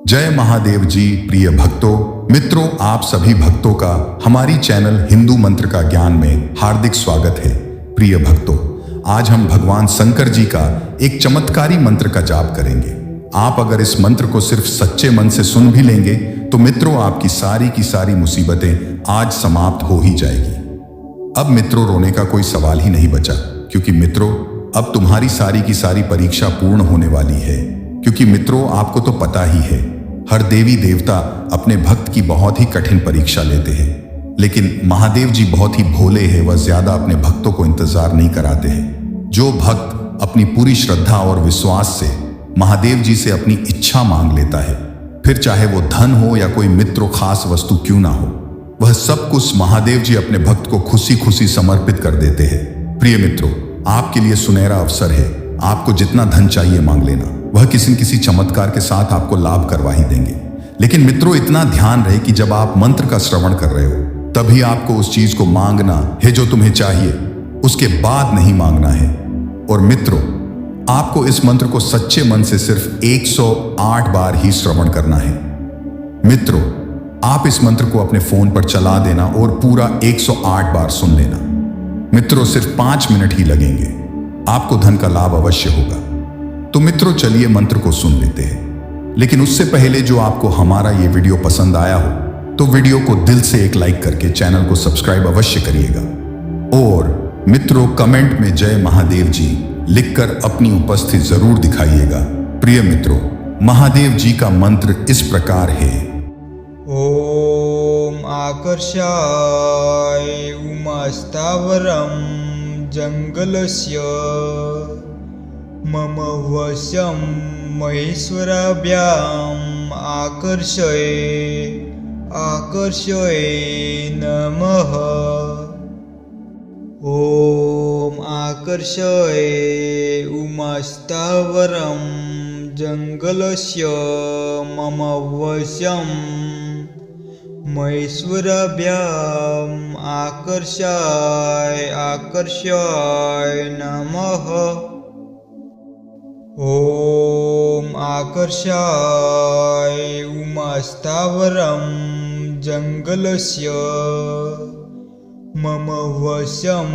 जय महादेव जी। प्रिय भक्तों, मित्रों, आप सभी भक्तों का हमारी चैनल हिंदू मंत्र का ज्ञान में हार्दिक स्वागत है। प्रिय भक्तों, आज हम भगवान शंकर जी का एक चमत्कारी मंत्र का जाप करेंगे। आप अगर इस मंत्र को सिर्फ सच्चे मन से सुन भी लेंगे तो मित्रों, आपकी सारी की सारी मुसीबतें आज समाप्त हो ही जाएगी। अब मित्रों, रोने का कोई सवाल ही नहीं बचा, क्योंकि मित्रों, अब तुम्हारी सारी की सारी परीक्षा पूर्ण होने वाली है। क्योंकि मित्रों, आपको तो पता ही है, हर देवी देवता अपने भक्त की बहुत ही कठिन परीक्षा लेते हैं, लेकिन महादेव जी बहुत ही भोले हैं। वह ज्यादा अपने भक्तों को इंतजार नहीं कराते हैं। जो भक्त अपनी पूरी श्रद्धा और विश्वास से महादेव जी से अपनी इच्छा मांग लेता है, फिर चाहे वो धन हो या कोई मित्र खास वस्तु क्यों ना हो, वह सब कुछ महादेव जी अपने भक्त को खुशी खुशी समर्पित कर देते हैं। प्रिय मित्रों, आपके लिए सुनहरा अवसर है। आपको जितना धन चाहिए मांग लेना, वह किसी न किसी चमत्कार के साथ आपको लाभ करवा ही देंगे। लेकिन मित्रों, इतना ध्यान रहे कि जब आप मंत्र का श्रवण कर रहे हो तभी आपको उस चीज को मांगना है जो तुम्हें चाहिए, उसके बाद नहीं मांगना है। और मित्रों, आपको इस मंत्र को सच्चे मन से सिर्फ 108 बार ही श्रवण करना है। मित्रों, आप इस मंत्र को अपने फोन पर चला देना और पूरा 108 बार सुन लेना। मित्रों, सिर्फ 5 मिनट ही लगेंगे, आपको धन का लाभ अवश्य होगा। तो मित्रों, चलिए मंत्र को सुन लेते हैं। लेकिन उससे पहले, जो आपको हमारा ये वीडियो पसंद आया हो तो वीडियो को दिल से एक लाइक करके चैनल को सब्सक्राइब अवश्य करिएगा। और मित्रों, कमेंट में जय महादेव जी लिखकर अपनी उपस्थिति जरूर दिखाइएगा। प्रिय मित्रों, महादेव जी का मंत्र इस प्रकार है। ओम आकर्षाय उमास्तावरं जंगलस्य मम वशं महेश्वराभ्याम् आकर्षये नमः। ओम आकर्षये उमास्तावरं जंगलस्य मम वशं महेश्वराभ्याम् आकर्षय नमः। ओम आकर्षाय उमास्तावरं जंगलस्य मम वशं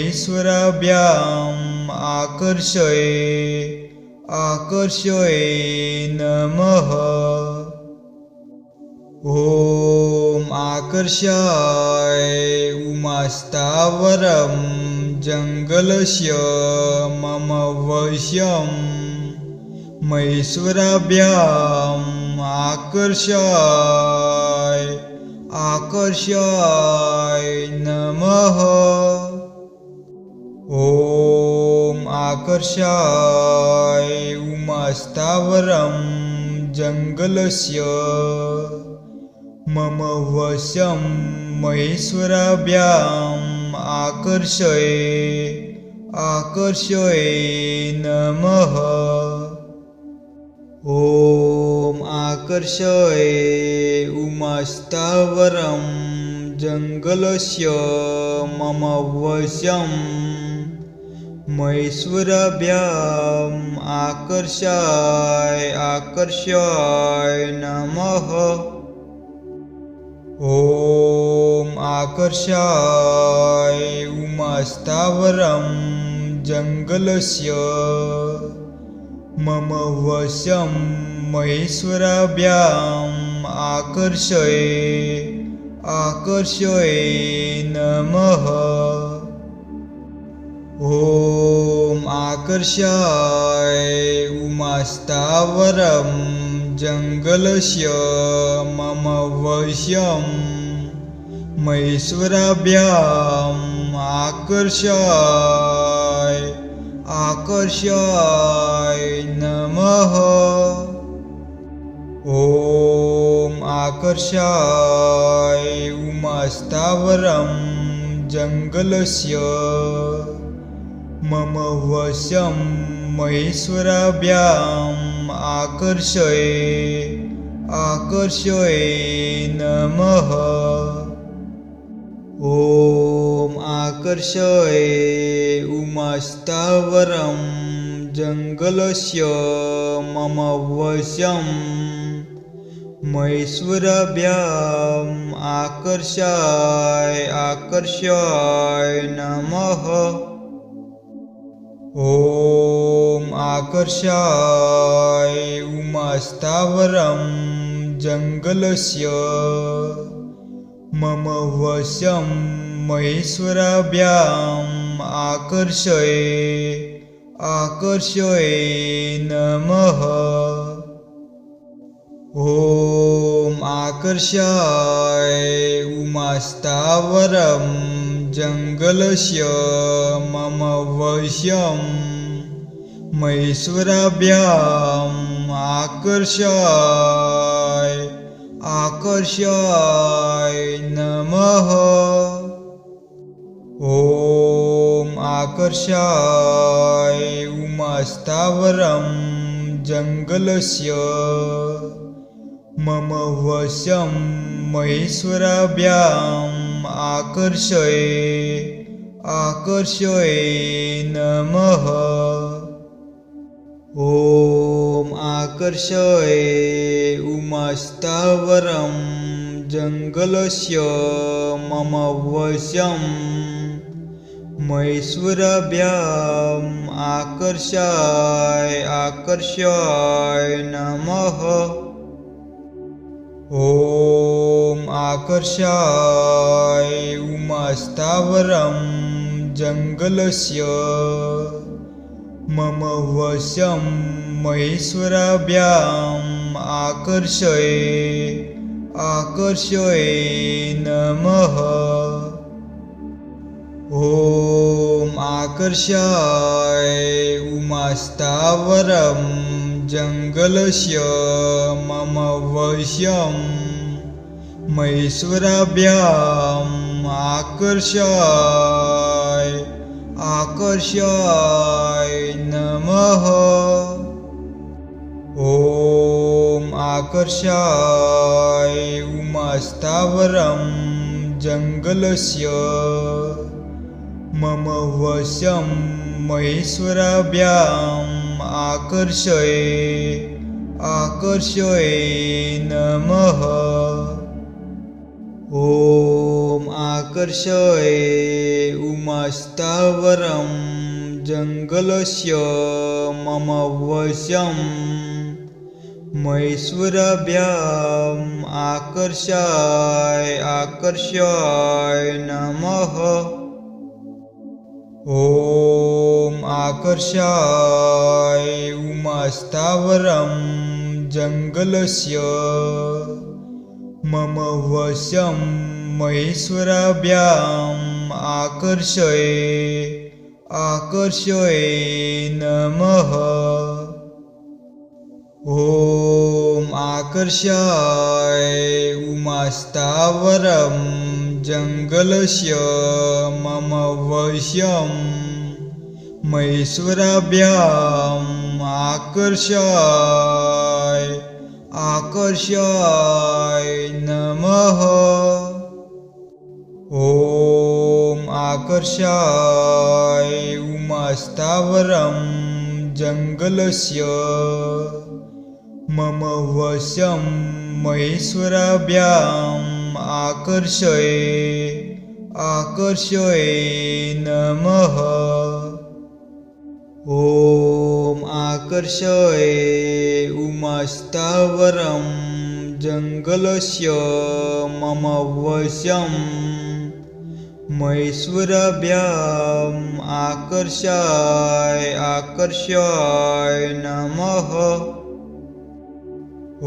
महेश्वराभ्याम् आकर्षय नमः। ओम आकर्षाय उमास्तावरं जंगलस्य मम वशं महेश्वराभ्याम् आकर्षय नमः। ओम आकर्षाय उमास्तावरं जंगलस्य मम वशं महेश्वराभ्याम् आकर्षय नमः। ओम आकर्षय उमास्तावरं जंगलस्य मम वशं महेश्वराभ्याम् आकर्षय नमः। ओम आकर्षाय उमास्तावरं जंगलस्य मम वशं महेश्वराभ्याम् आकर्षय नमः। ओम आकर्षाय उमास्तावरं जंगलस्य मम वशं महेश्वराभ्याम् आकर्षय नमः। ओम आकर्षाय उमास्तावरं जंगलस्य मम वशं महेश्वराभ्याम् आकर्षय नमः। ओम आकर्षय उमास्तावरं जंगलस्य मम वशं महेश्वराभ्याम् आकर्षाय नमः। ॐ आकर्षाय उमास्थावरं जङ्गलस्य मम वशं महेश्वराभ्याम् आकर्षय नमः। ॐ आकर्षाय उमास्थावरं जङ्गलस्य मम वशं महेश्वराभ्याम् आकर्षाय नमः। ॐ आकर्षाय उमास्थावरं जङ्गलस्य मम वशं महेश्वराभ्याम् आकर्षय नमः। ॐ आकर्षाय उमास्थावरं जङ्गलस्य मम वशं महेश्वराभ्याम् आकर्षाय नमः। ॐ आकर्षाय उमास्थावरं जङ्गलस्य मम वशं महेश्वराभ्याम् आकर्षय नमः। ॐ आकर्षाय उमास्थावरं जङ्गलस्य मम वशं महेश्वराभ्याम् आकर्षाय नमः। ॐ आकर्षाय उमास्थावरं जङ्गलस्य मम वशं महेश्वराभ्याम् आकर्षय नमः। ॐ आकर्षाय उमास्थावरं जङ्गलस्य मम वशं महेश्वराभ्याम् आकर्षाय नमः। ॐ आकर्षाय उमास्थावरं जङ्गलस्य मम वशं महेश्वराभ्याम् आकर्षय नमः। ॐ आकर्षाय उमास्थावरं जङ्गलस्य मम वशं महेश्वराभ्याम् आकर्षाय नमः। ॐ आकर्षाय उमास्थावरं जङ्गलस्य मम वशं महेश्वराभ्याम् आकर्षय नमः। ॐ आकर्षाय उमास्थावरं जङ्गलस्य मम वशं महेश्वराभ्याम् आकर्षाय नमः। ॐ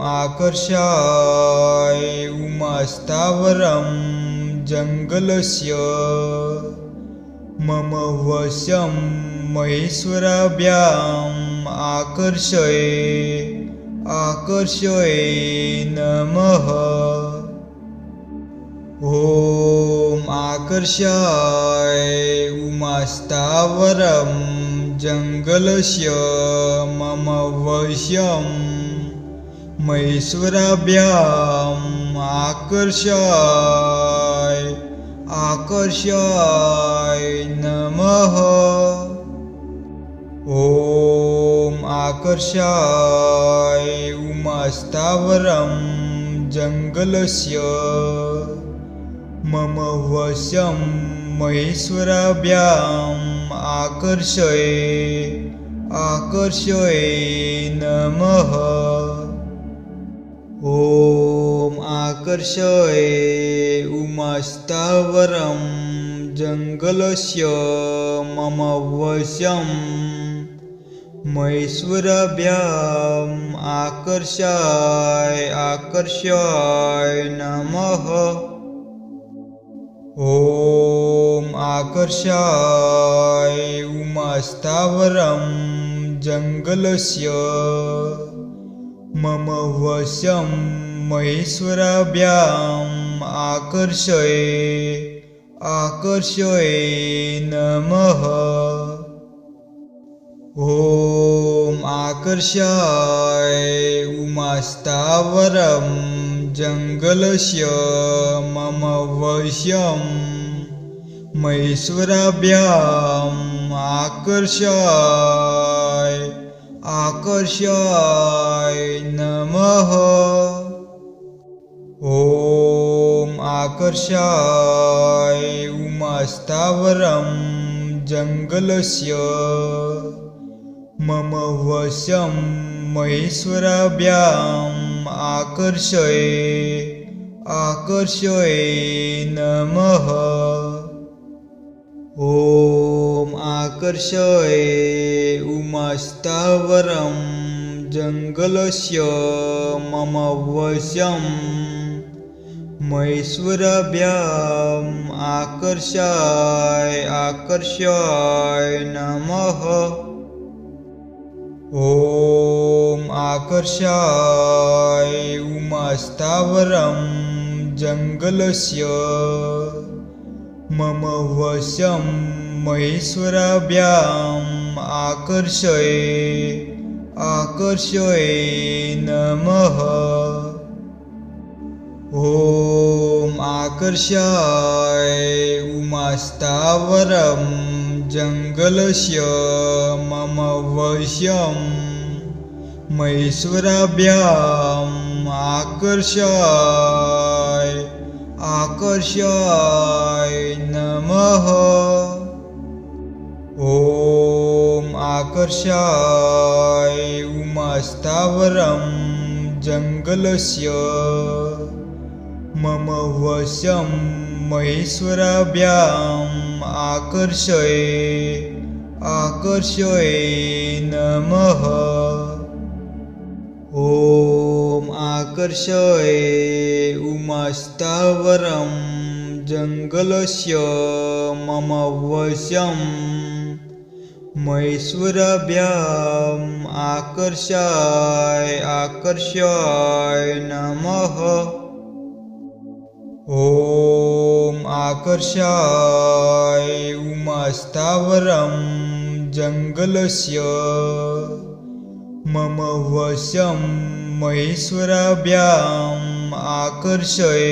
आकर्षाय उमास्थावरं जङ्गलस्य मम वशं महेश्वराभ्याम् आकर्षय नमः। ॐ आकर्षाय उमास्थावरं जङ्गलस्य मम वशं महेश्वराभ्याम् आकर्षाय नमः। ॐ आकर्षाय उमास्थावरं उमास्थावरं जङ्गलस्य मम वशं महेश्वराभ्याम् आकर्षय नमः। ॐ आकर्षय उमास्थावरं जङ्गलस्य मम वशं महेश्वराभ्याम् आकर्षय नमः। ॐ आकर्षय उमास्थावरं जङ्गलस्य मम वशं महेश्वराभ्याम् आकर्षय नमः। ॐ आकर्षय उमास्थावरं जङ्गलस्य मम वशं महेश्वराभ्याम् आकर्षय नमः। ॐ आकर्षय उमास्थावरं जङ्गलस्य मम वशं महेश्वराभ्याम् आकर्षय नमः। ॐ आकर्षय उमास्थावरं जङ्गलस्य मम वशं महेश्वराभ्याम् आकर्षय नमः। ॐ आकर्षय उमास्थावरं जङ्गलस्य मम वशं महेश्वराभ्याम् आकर्षय नमः। ॐ आकर्षय उमास्थावरं जङ्गलस्य मम वशं महेश्वराभ्याम् आकर्षय नमः। ॐ आकर्षय उमास्थावरं जङ्गलस्य मम वशं महेश्वराभ्याम् आकर्षय नमः। ॐ आकर्षय उमास्थावरं जङ्गलस्य मम वशं महेश्वराभ्याम् आकर्षय नमः। ॐ आकर्षय उमास्थावरं जङ्गलस्य मम वशं महेश्वराभ्याम् आकर्षय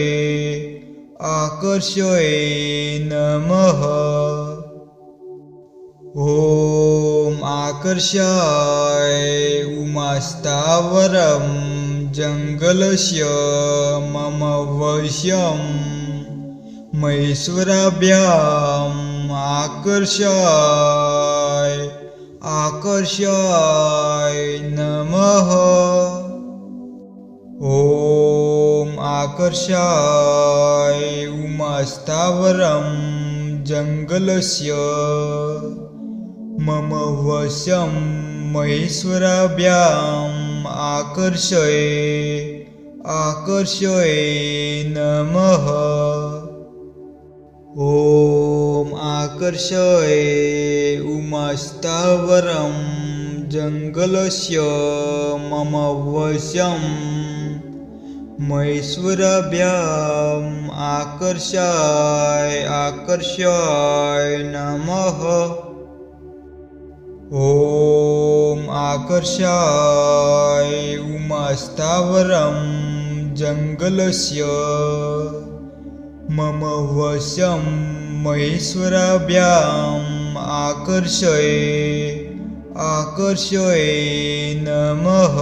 नमः। ॐ आकर्षय उमास्थावरं जङ्गलस्य मम वशं महेश्वराभ्याम् आकर्षय नमः। ॐ आकर्षय उमास्थावरं जङ्गलस्य मम वशं महेश्वराभ्याम् आकर्षय नमः। ॐ आकर्षय उमास्थावरं जङ्गलस्य मम वशं महेश्वराभ्याम् आकर्षय नमः। ॐ आकर्षय उमास्थावरं जङ्गलस्य मम वशं महेश्वराभ्याम् आकर्षय नमः।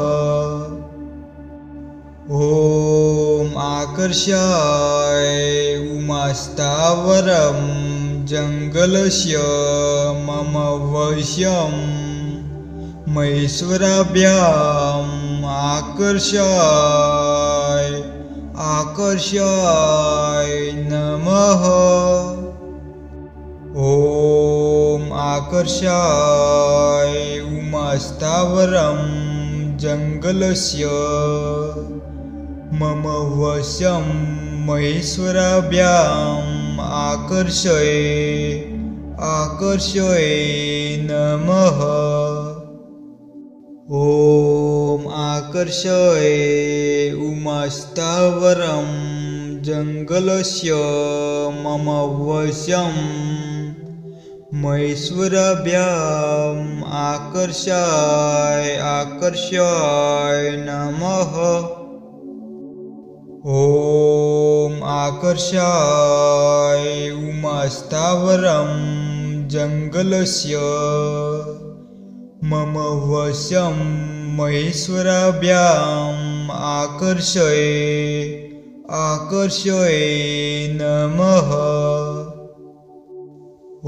आकर्षाय उमास्थावरं जङ्गलस्य मम वश्यं महेश्वराभ्याम् आकर्षाय नमः। ॐ आकर्षाय उमास्थावरं जङ्गलस्य मम वशं महेश्वराभ्याम् आकर्षय नमः। ॐ आकर्षय उमास्थावरं जङ्गलस्य मम वशं महेश्वराभ्याम् आकर्षय नमः। ॐ आकर्षाय उमास्थावरं जङ्गलस्य मम वशं महेश्वराभ्याम् आकर्षय नमः।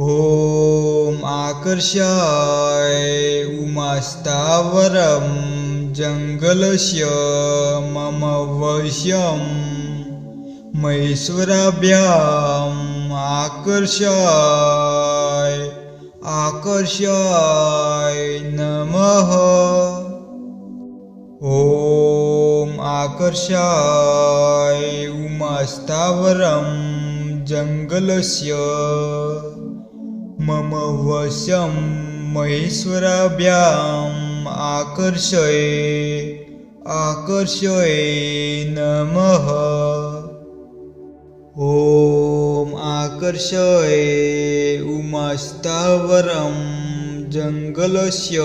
ॐ आकर्षाय उमास्थावरं जङ्गलस्य मम वशं महेश्वराभ्याम् आकर्षय नमः। ॐ आकर्षाय उमास्थावरं जङ्गलस्य मम वशं महेश्वराभ्याम् आकर्षय नमः। ॐ आकर्षय उमास्थावरं जङ्गलस्य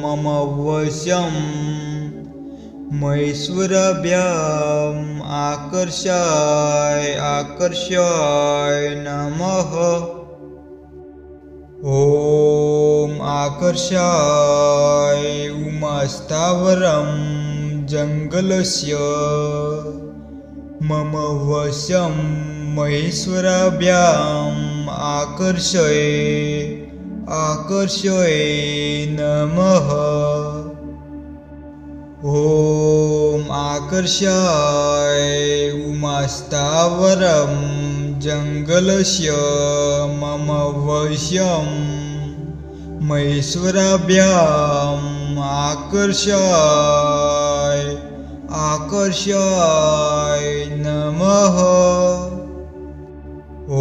मम वशं महेश्वराभ्याम् आकर्षय नमः। ॐ आकर्षाय उमास्थावरं जङ्गलस्य मम वशं महेश्वराभ्याम् आकर्षय नमः। ॐ आकर्षाय उमास्थावरं जङ्गलस्य मम वशं महेश्वराभ्याम् आकर्षय नमः।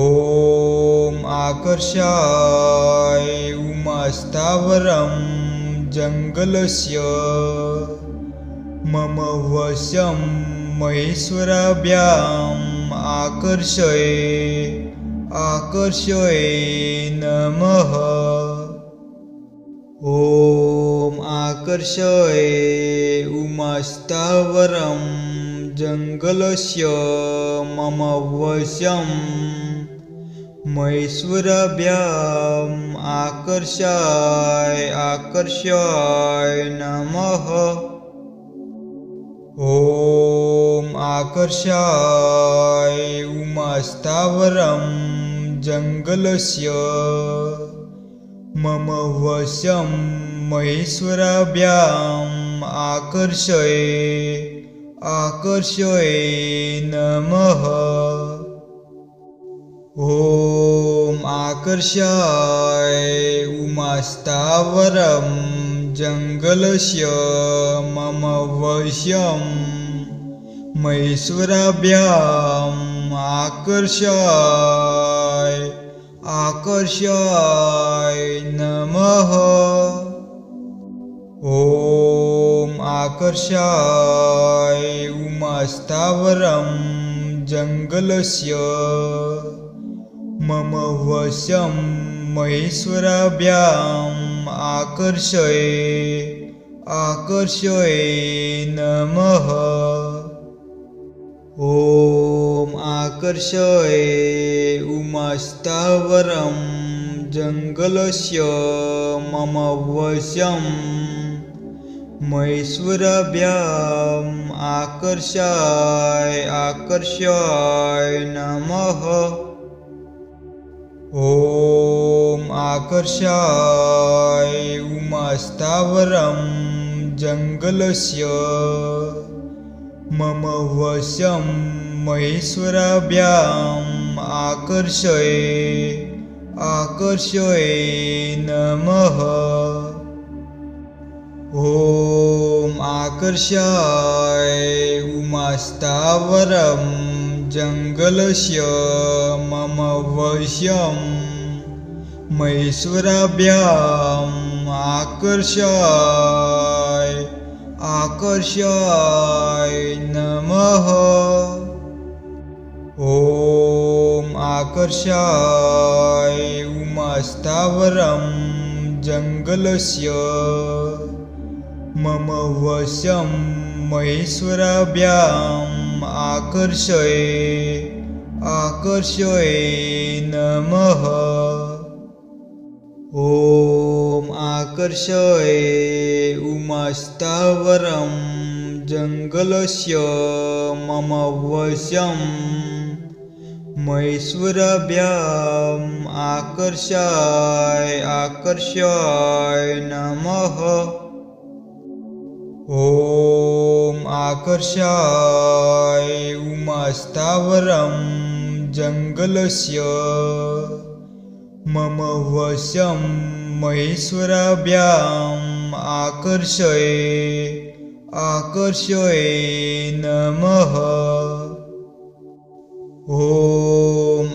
ॐ आकर्षाय उमास्थावरं जङ्गलस्य मम वशं महेश्वराभ्याम् आकर्षय नमः। ॐ आकर्षय उमास्थावरं जङ्गलस्य मम वशं महेश्वराभ्याम् आकर्षय नमः। ॐ आकर्षाय उमास्थावरं जङ्गलस्य मम वशं महेश्वराभ्याम् आकर्षय नमः। ॐ आकर्षाय उमास्थावरं जङ्गलस्य मम वशं महेश्वराभ्याम् आकर्षय नमः। ॐ आकर्षाय उमास्थावरं जङ्गलस्य मम वशं महेश्वराभ्याम् आकर्षय नमः। ॐ आकर्षय उमास्थावरं जङ्गलस्य मम वशं महेश्वराभ्याम् आकर्षाय नमः। ॐ आकर्षाय उमास्थावरं जङ्गलस्य मम वशं महेश्वराभ्याम् आकर्षय नमः। ॐ आकर्षाय उमास्थावरं जङ्गलस्य मम वशं महेश्वराभ्याम् आकर्षाय नमः। ॐ आकर्षाय उमास्थावरं जङ्गलस्य मम वशं महेश्वराभ्याम् आकर्षय नमः। ॐ आकर्षय उमास्थावरं जङ्गलस्य मम वशं महेश्वराभ्याम् आकर्षाय नमः। ॐ आकर्षाय उमास्थावरं जङ्गलस्य मम वशं महेश्वराभ्याम् आकर्षय नमः। ॐ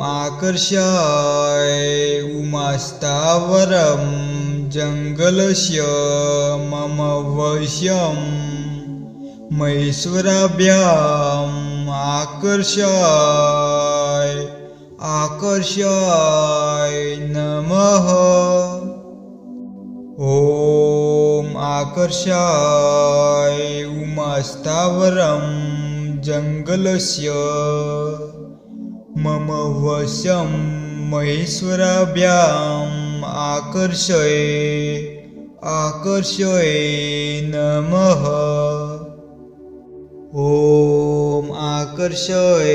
आकर्षाय उमास्थावरं जङ्गलस्य मम वशं महेश्वराभ्याम् आकर्षाय नमः। ॐ आकर्षाय उमास्थावरं जङ्गलस्य मम वशं महेश्वराभ्याम् आकर्षय नमः। ॐ आकर्षय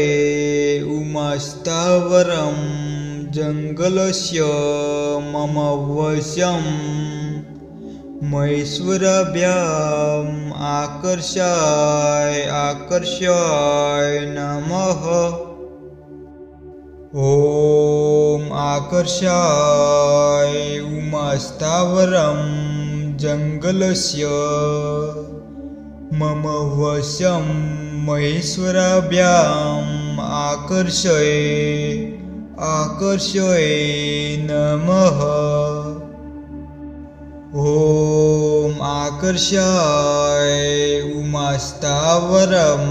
उमास्थावरं जङ्गलस्य मम वशं महेश्वराभ्याम् आकर्षाय नमः। ॐ आकर्षाय उमास्थावरं जङ्गलस्य मम वशं महेश्वराभ्याम् आकर्षय नमः। ॐ आकर्षाय उमास्थावरं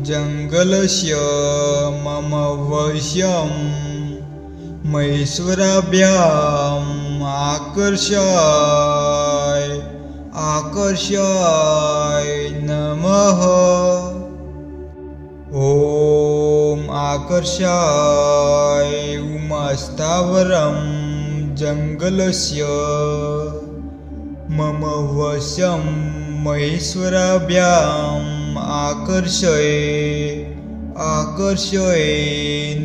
जङ्गलस्य मम वशं महेश्वराभ्याम् आकर्षाय नमः। ॐ आकर्षाय उमास्थावरं जङ्गलस्य मम वशं महेश्वराभ्याम् आकर्षय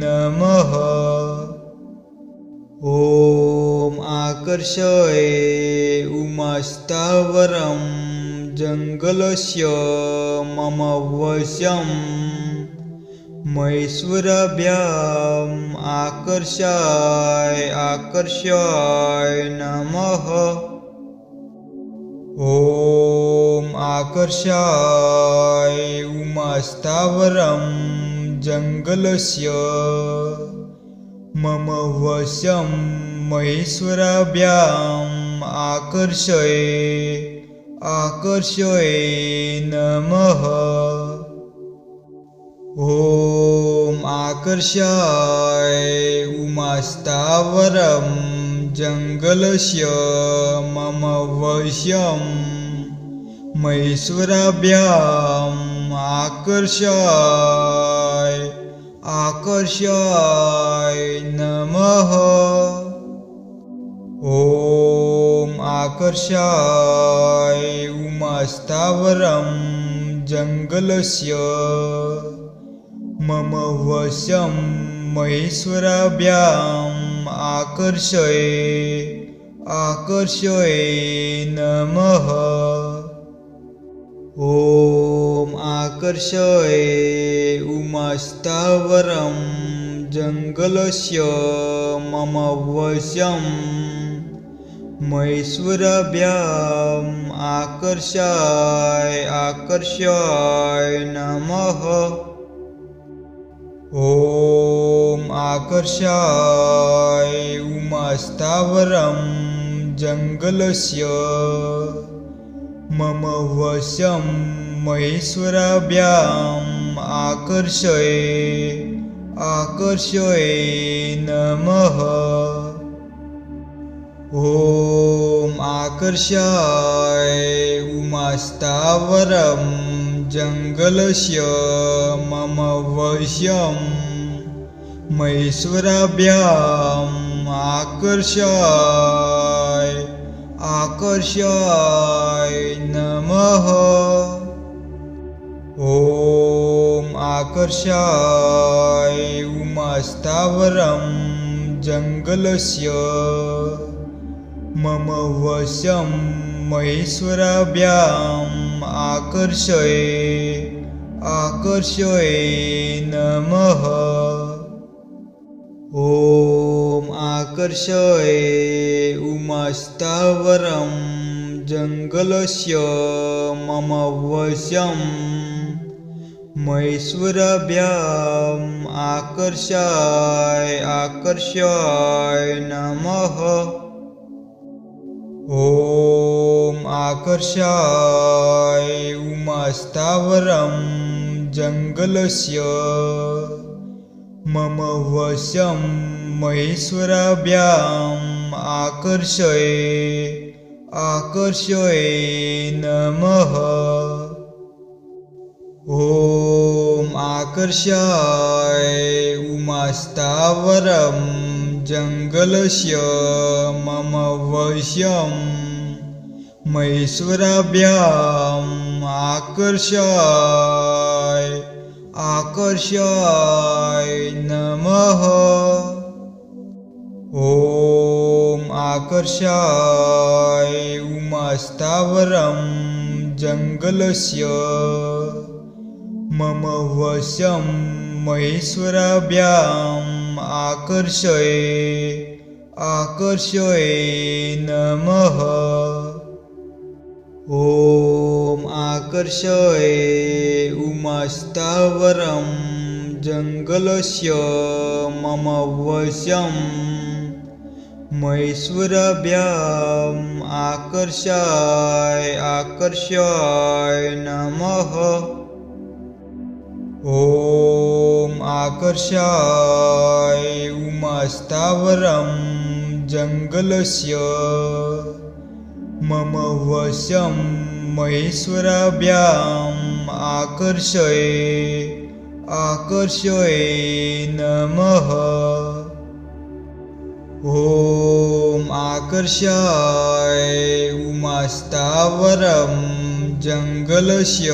नमः। ॐ आकर्षय उमास्थावरं जङ्गलस्य मम वशं महेश्वराभ्याम् आकर्षाय नमः। ॐ आकर्षाय उमास्थावरं जङ्गलस्य मम वशं महेश्वराभ्याम् आकर्षय नमः। ॐ आकर्षाय उमास्थावरं जङ्गलस्य मम वशं महेश्वराभ्याम् आकर्षाय नमः। ॐ आकर्षाय उमास्थावरं जङ्गलस्य मम वशं महेश्वराभ्याम् आकर्षये नमः। ॐ आकर्षये उमास्थावरं जङ्गलस्य मम वशं महेश्वराभ्याम् आकर्षय नमः। ॐ आकर्षाय उमास्थावरं जङ्गलस्य मम वशं महेश्वराभ्याम् आकर्षय नमः। ॐ आकर्षाय उमास्थावरं जङ्गलस्य मम वशं महेश्वराभ्याम् आकर्षय नमः। ॐ आकर्षाय उमास्थावरं जङ्गलस्य मम वशं महेश्वराभ्याम् आकर्षय नमः। ॐ आकर्षये उमास्थावरं जङ्गलस्य मम वशं महेश्वराभ्याम् आकर्षय नमः। ॐ आकर्षाय उमास्थावरं जङ्गलस्य मम वशं महेश्वराभ्याम् आकर्षय नमः। ॐ आकर्षाय उमास्थावरं जङ्गलस्य मम वशं महेश्वराभ्याम् आकर्षय नमः। ॐ आकर्षाय उमास्थावरं जङ्गलस्य मम वशं महेश्वराभ्याम् आकर्षय नमः। ॐ आकर्षये उमास्थावरं जङ्गलस्य मम वशं महेश्वराभ्याम् आकर्षय नमः। ॐ आकर्षाय उमास्थावरं जङ्गलस्य मम वशं महेश्वराभ्याम् आकर्षय नमः। ॐ आकर्षाय उमास्थावरं जङ्गलस्य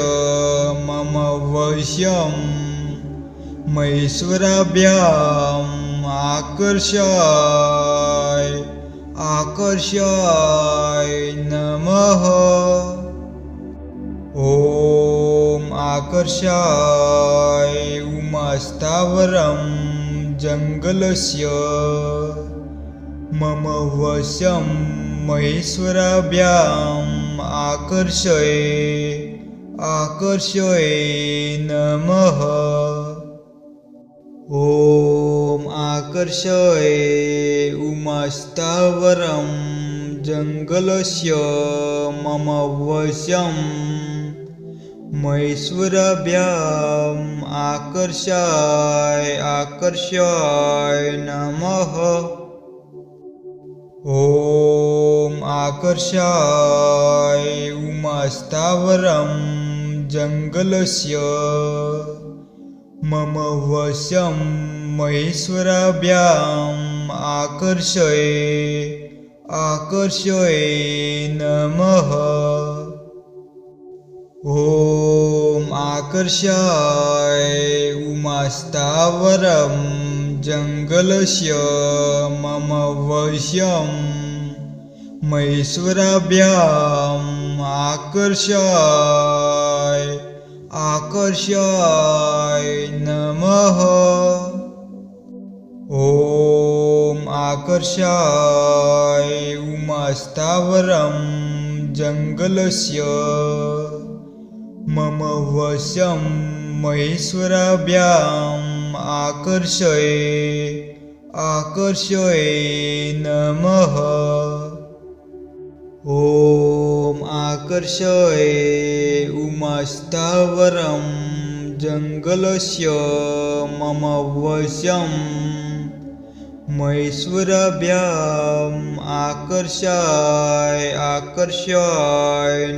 मम वशं महेश्वराभ्याम् आकर्षय नमः। ॐ आकर्षाय उमास्थावरं जङ्गलस्य मम वशं महेश्वराभ्याम् आकर्षय नमः। ॐ आकर्षये उमास्थावरं जङ्गलस्य मम वशं महेश्वराभ्याम् आकर्षय नमः। ॐ आकर्षाय उमास्थावरं जङ्गलस्य मम वशं महेश्वराभ्याम् आकर्षय नमः। ॐ आकर्षाय उमास्थावरं जङ्गलस्य मम वश्यं महेश्वराभ्याम् आकर्षाय नमः। ॐ आकर्षाय उमास्थावरं जङ्गलस्य मम वशं महेश्वराभ्याम् आकर्षय नमः। ॐ आकर्षय उमास्थावरं जङ्गलस्य मम वशं महेश्वराभ्याम् आकर्षय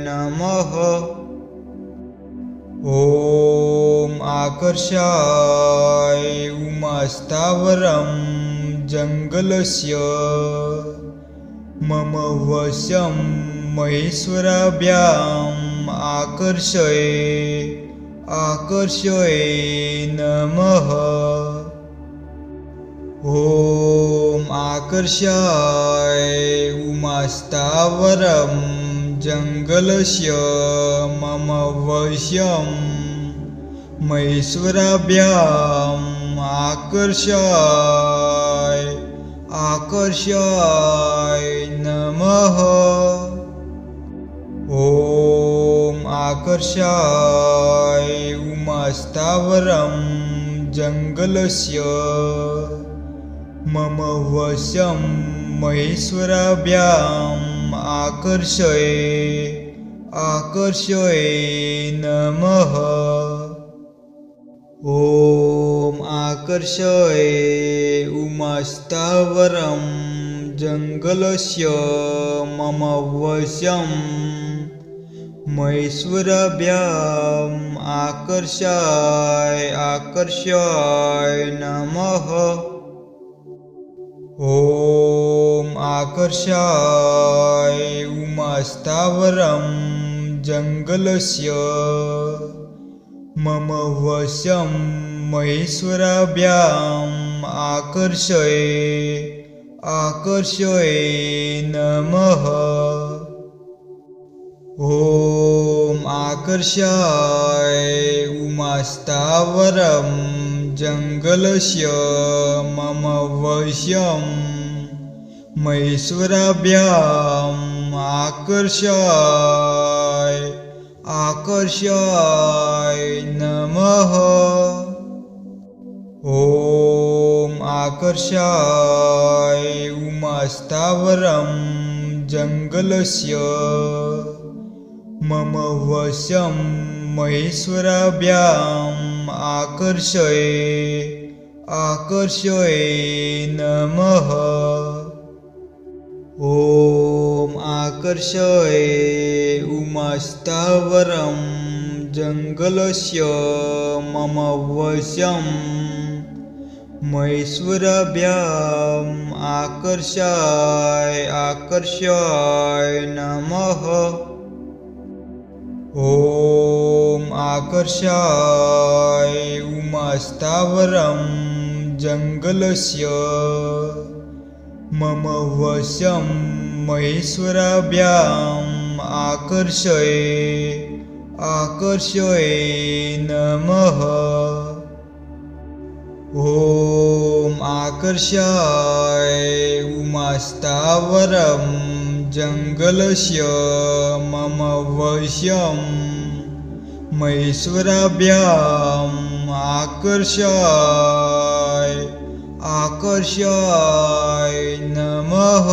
नमः। ॐ आकर्षाय उमास्थावरं जङ्गलस्य मम वशं महेश्वराभ्याम् आकर्षय नमः। ॐ आकर्षाय उमास्थावरं जङ्गलस्य मम वशं महेश्वराभ्याम् आकर्षय नमः। ॐ आकर्षाय उमास्थावरं जङ्गलस्य मम वशं महेश्वराभ्याम् आकर्षय नमः। ॐ आकर्षय उमास्थावरं जङ्गलस्य मम वशं महेश्वराभ्याम् आकर्षय नमः। ॐ आकर्षाय उमास्थावरं जङ्गलस्य मम वशं महेश्वराभ्याम् आकर्षय नमः। ॐ आकर्षाय उमास्थावरं जङ्गलस्य मम वशं महेश्वराभ्याम् आकर्षय नमः। ॐ आकर्षाय उमास्थावरं जङ्गलस्य मम वशं महेश्वराभ्याम् आकर्षय नमः। ॐ आकर्षय उमास्थावरं जङ्गलस्य मम वशं महेश्वराभ्याम् आकर्षय नमः। ॐ आकर्षाय उमास्थावरं जङ्गलस्य मम वशं महेश्वराभ्याम् आकर्षय नमः। ॐ आकर्षाय उमास्थावरं जङ्गलस्य मम वशं महेश्वराभ्याम् आकर्षय नमः।